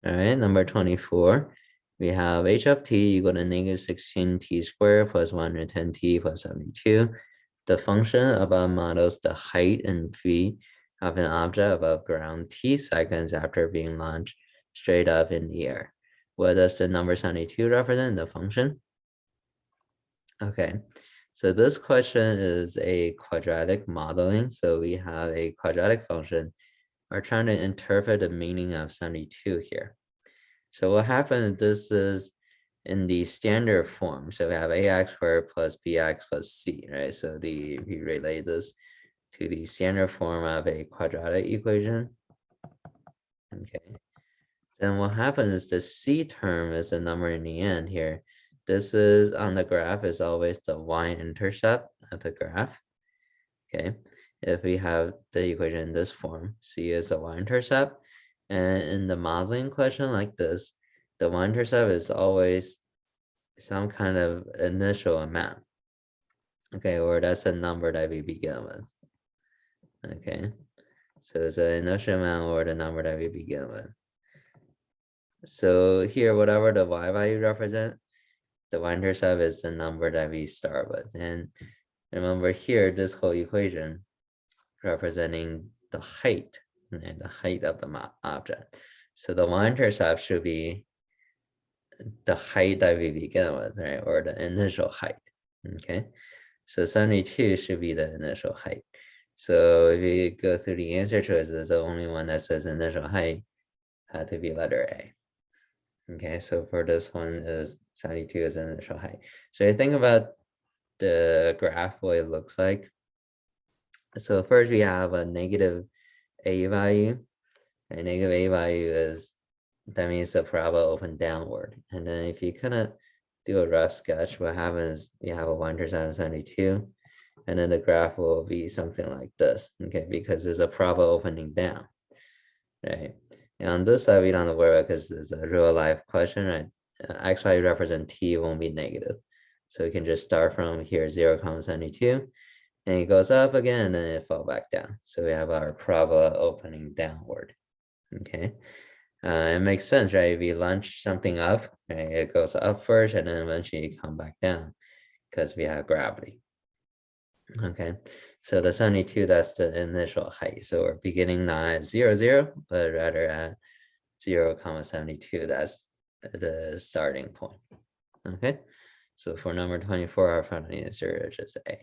All right, number 24, we have h of t equal to negative 16t squared plus 110t plus 72. The function above models the height and v of an object above ground t seconds after being launched straight up in the air. What does the number 72 represent, the function? Okay, so this question is a quadratic modeling. So we have a quadratic function. We're trying to interpret the meaning of 72 here. So what happens, this is in the standard form. So we have ax squared plus bx plus c, right? So we relate this to the standard form of a quadratic equation. Okay. Then what happens is the c term is the number in the end here. This is on the graph is always the y-intercept of the graph. Okay. If we have the equation in this form, c is the y-intercept. And in the modeling question like this, the y-intercept is always some kind of initial amount. Okay, or that's a number that we begin with. Okay, so it's an initial amount or the number that we begin with. So here, whatever the y value represent, the y-intercept is the number that we start with. And remember here, this whole equation representing the height, and the height of the object. So the y-intercept should be the height that we begin with, right? Or the initial height, okay? So 72 should be the initial height. So if you go through the answer choices, the only one that says initial height had to be letter A. Okay, so for this one is 72 is initial height. So you think about the graph, what it looks like. So first we have a negative A value. A negative A value is, that means the parabola open downward. And then if you kind of do a rough sketch, what happens, you have a 1% of 72. And then the graph will be something like this, okay, because there's a parabola opening down, right? And on this side, we don't have to worry about because it's a real life question, right? X value represent t won't be negative. So we can just start from here, 0, 72, and it goes up again, and then it fall back down. So we have our parabola opening downward, okay? It makes sense, right? If you launch something up, right, it goes up first, and then eventually you come back down because we have gravity. Okay, so the 72, that's the initial height. So we're beginning not at 0, 0, but rather at 0, 72. That's the starting point. Okay, so for number 24, our final answer is just A.